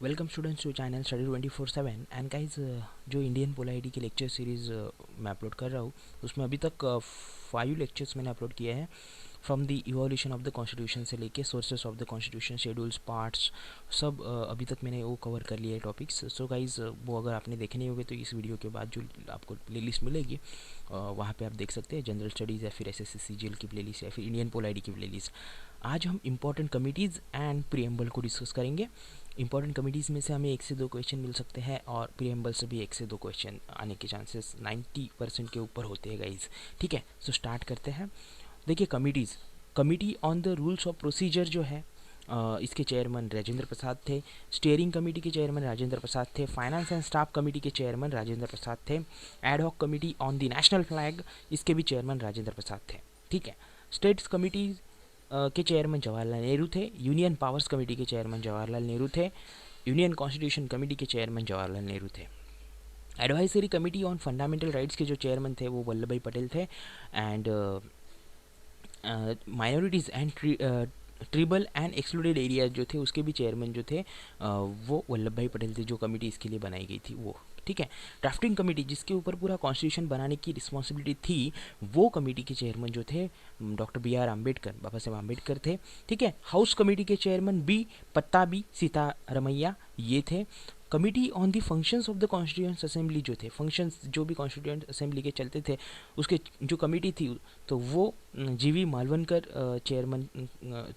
Welcome students to channel study 24/7 and guys जो Indian polity की lecture series मैं upload कर रहा हूँ उसमें अभी तक 5 लेक्चर्स मैंने अपलोड किए हैं from the evolution of the constitution से लेके sources of the constitution schedules parts सब अभी तक मैंने वो कवर कर लिया है टॉपिक्स। सो गाइज वो अगर आपने देखे नहीं होंगे तो इस वीडियो के बाद जो आपको प्लेलिस्ट मिलेगी वहाँ पे आप देख सकते हैं, जनरल स्टडीज़ या फिर एसएससी सीजीएल की प्लेलिस्ट या फिर इंडियन पोलाइटी की प्लेलिस्ट। आज हम इंपॉर्टेंट कमिटीज़ एंड प्रीएम्बल को डिस्कस करेंगे। इंपॉर्टेंट कमिटीज़ में से हमें 1 से 2 क्वेश्चन मिल सकते हैं और प्रीएम्बल से भी 1 से 2 क्वेश्चन आने के चांसेस 90% के ऊपर होते हैं गाइज। ठीक है, सो स्टार्ट करते हैं। देखिए committees, committee on the rules of procedure जो है इसके चेयरमैन राजेंद्र प्रसाद थे। स्टीयरिंग कमेटी के चेयरमैन राजेंद्र प्रसाद थे। फाइनेंस एंड स्टाफ कमेटी के चेयरमैन राजेंद्र प्रसाद थे। Ad hoc committee on the national flag इसके भी चेयरमैन राजेंद्र प्रसाद थे। ठीक है, स्टेट्स कमिटी के चेयरमैन जवाहरलाल नेहरू थे। यूनियन पावर्स कमेटी के चेयरमैन जवाहरलाल नेहरू थे। यूनियन कॉन्स्टिट्यूशन कमेटी के चेयरमैन जवाहरलाल नेहरू थे। Advisory committee on fundamental rights के जो चेयरमैन थे वो वल्लभ भाई पटेल थे। And minorities and tribal and excluded areas जो थे उसके भी चेयरमैन जो थे वो वल्लभ भाई पटेल थे, जो कमेटी इसके लिए बनाई गई थी वो। ठीक है, ड्राफ्टिंग कमेटी जिसके ऊपर पूरा कॉन्स्टिट्यूशन बनाने की रिस्पॉन्सिबिलिटी थी वो कमेटी के चेयरमैन जो थे डॉक्टर BR अम्बेडकर, बाबा साहेब अम्बेडकर थे। ठीक है, हाउस कमेटी के चेयरमैन बी पत्ताबी सीतारमैया ये थे। Committee on the functions of the constituent assembly जो थे, फंक्शंस जो भी कॉन्स्टिट्यूंट असेंबली के चलते थे उसके जो कमेटी थी तो वो जीवी मालवनकर चेयरमैन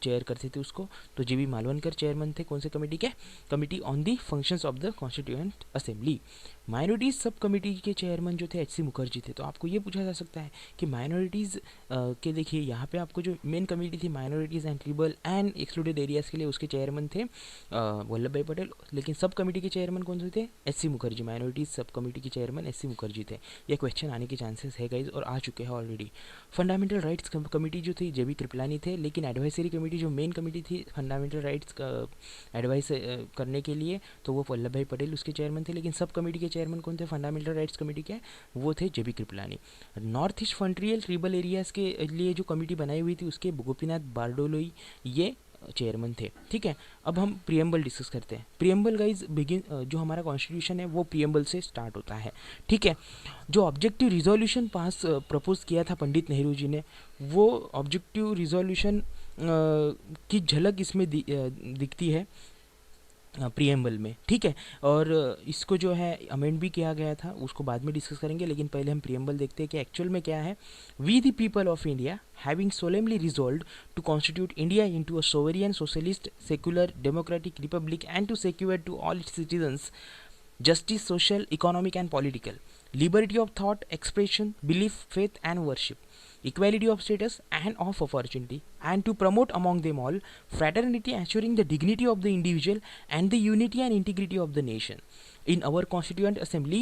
चेयर करते थे उसको। तो जीवी मालवनकर चेयरमैन थे कौन से कमेटी के? Committee on the functions of the constituent assembly. Minorities sub committee के चेयरमैन जो थे HC मुखर्जी थे। तो आपको ये पूछा जा सकता है कि माइनॉरिटीज़ के देखिए यहाँ पे आपको जो मेन कमेटी थी minorities and tribal and excluded areas के लिए उसके चेयरमैन थे वल्लभ भाई पटेल, लेकिन सब कमेटी के चेयरमैन कौन से थे? HC Mukherjee. Minorities sub committee के चेयरमैन HC मुखर्जी थे। ये क्वेश्चन आने के चांसेस है गाइज और आ चुके हैं ऑलरेडी। फंडामेंटल राइट्स कमेटी जो थी JB कृपलानी थे, लेकिन एडवाइजरी कमेटी जो मेन कमेटी थी फंडामेंटल राइट्स का एडवाइस करने के लिए तो वो वल्लभ भाई पटेल उसके चेयरमैन थे। लेकिन सब कमेटी के चेयरमैन कौन थे फंडामेंटल राइट्स कमेटी के? वो थे JB Kripalani. North east frontier tribal areas के लिए जो कमेटी बनाई हुई थी उसके गोपीनाथ बारडोलोई ये चेयरमैन थे। ठीक है, अब हम प्रियम्बल डिस्कस करते हैं। प्रियम्बल गाइज बिगिन जो हमारा कॉन्स्टिट्यूशन है वो प्रियम्बल से स्टार्ट होता है। ठीक है, जो ऑब्जेक्टिव रिजोल्यूशन पास प्रपोज किया था पंडित नेहरू जी ने वो ऑब्जेक्टिव रिजोल्यूशन की झलक इसमें दिखती है प्रियम्बल में। ठीक है, और इसको जो है अमेंड भी किया गया था, उसको बाद में डिस्कस करेंगे, लेकिन पहले हम प्रियम्बल देखते हैं कि एक्चुअल में क्या है। We the people of India having solemnly resolved to constitute India into a sovereign socialist secular democratic republic and to secure to all its citizens justice, social, economic and political, liberty of thought, expression, belief, faith and worship, equality of status and of opportunity, and to promote among them all fraternity, ensuring the dignity of the individual and the unity and integrity of the nation. In our Constituent Assembly,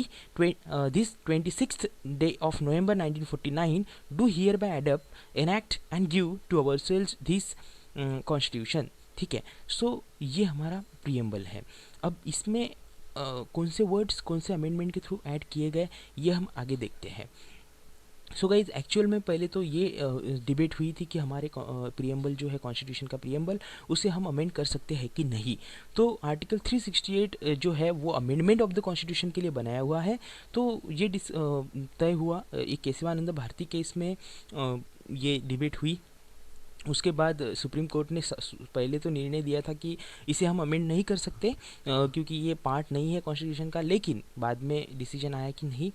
this 26th day of November 1949, do hereby adopt, enact and give to ourselves this Constitution. ठीक है, सो ये हमारा preamble है। अब इसमें कौन से words कौन से अमेंडमेंट के थ्रू ऐड किए गए ये हम आगे देखते हैं। सो गाइज एक्चुअल में पहले तो ये डिबेट हुई थी कि हमारे प्रियम्बल जो है कॉन्स्टिट्यूशन का प्रियम्बल उसे हम अमेंड कर सकते हैं कि नहीं। तो आर्टिकल 368 जो है वो अमेंडमेंट ऑफ द कॉन्स्टिट्यूशन के लिए बनाया हुआ है। तो ये तय हुआ एक केशवानंद भारती केस में ये डिबेट हुई। उसके बाद सुप्रीम कोर्ट ने पहले तो निर्णय दिया था कि इसे हम अमेंड नहीं कर सकते क्योंकि ये पार्ट नहीं है कॉन्स्टिट्यूशन का, लेकिन बाद में डिसीजन आया कि नहीं,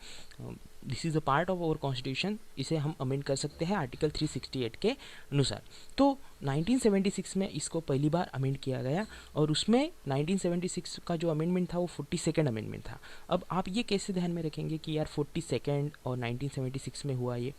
this is a part of our constitution, इसे हम अमेंड कर सकते हैं आर्टिकल 368 के अनुसार। तो 1976 में इसको पहली बार अमेंड किया गया और उसमें 1976 का जो अमेंडमेंट था वो 42nd अमेंडमेंट था। अब आप ये कैसे ध्यान में रखेंगे कि यार 42nd और 1976 में हुआ ये,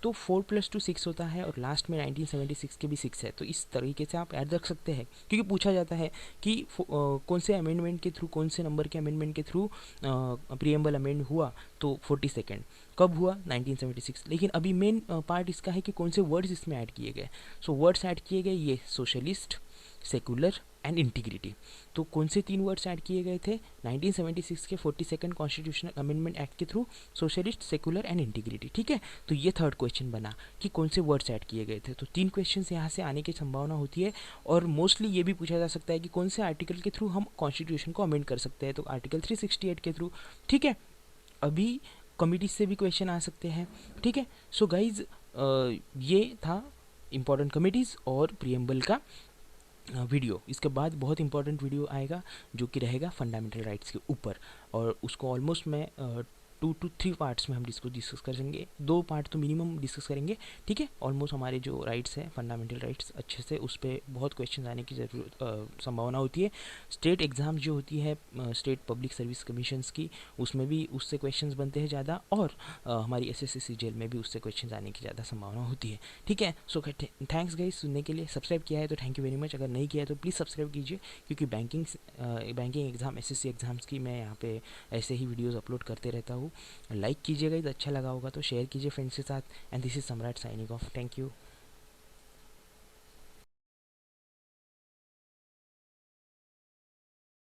तो 4 + 2 6 होता है और लास्ट में 1976 के भी 6 है। तो इस तरीके से आप याद रख सकते हैं क्योंकि पूछा जाता है कि कौन से अमेंडमेंट के थ्रू, कौन से नंबर के अमेंडमेंट के थ्रू प्रियम्बल अमेंड हुआ। तो 42nd कब हुआ? 1976। लेकिन अभी मेन पार्ट इसका है कि कौन से वर्ड्स इसमें ऐड किए गए। सो वर्ड्स ऐड किए गए ये सोशलिस्ट, सेकुलर एंड इंटीग्रिटी। तो कौन से 3 वर्ड्स ऐड किए गए थे 1976 के 42nd कॉन्स्टिट्यूशनल अमेंडमेंट एक्ट के through? Socialist, secular and integrity. ठीक है, तो ये थर्ड क्वेश्चन बना कि कौन से वर्ड्स ऐड किए गए थे। तो 3 क्वेश्चन यहाँ से आने की संभावना होती है। और मोस्टली ये भी पूछा जा सकता है कि कौन से आर्टिकल के थ्रू हम कॉन्स्टिट्यूशन को अमेंड कर सकते हैं, तो आर्टिकल 368 के थ्रू। ठीक है, अभी कमिटी से भी क्वेश्चन आ सकते हैं। ठीक है, सो गाइज ये था इम्पोर्टेंट कमिटीज़ और प्रियम्बल का वीडियो। इसके बाद बहुत इंपॉर्टेंट वीडियो आएगा जो कि रहेगा फंडामेंटल राइट्स के ऊपर, और उसको ऑलमोस्ट मैं 2 to 3 पार्ट्स में हम डिस्कस करेंगे। 2 पार्ट तो मिनिमम डिस्कस करेंगे। ठीक है, ऑलमोस्ट हमारे जो राइट्स हैं फंडामेंटल राइट्स अच्छे से उस पर बहुत क्वेश्चन आने की ज़रूरत संभावना होती है। स्टेट एग्ज़ाम जो होती है स्टेट पब्लिक सर्विस कमीशंस की, उसमें भी उससे क्वेश्चंस बनते हैं ज़्यादा, और हमारी SSC CGL में भी उससे क्वेश्चन आने की ज़्यादा संभावना होती है। ठीक है, सो थैंक्स गाइस सुनने के लिए। सब्सक्राइब किया है तो थैंक यू वेरी मच, अगर नहीं किया है तो प्लीज़ सब्सक्राइब कीजिए, क्योंकि बैंकिंग एग्ज़ाम SSC एग्ज़ाम्स की मैं यहाँ पे ऐसे ही वीडियोज़ अपलोड करते रहता हूँ। लाइक कीजिएगा यदि अच्छा लगा होगा तो, शेयर कीजिए फ्रेंड्स के साथ। एंड दिस इज सम्राट साइनिंग ऑफ। Thank you.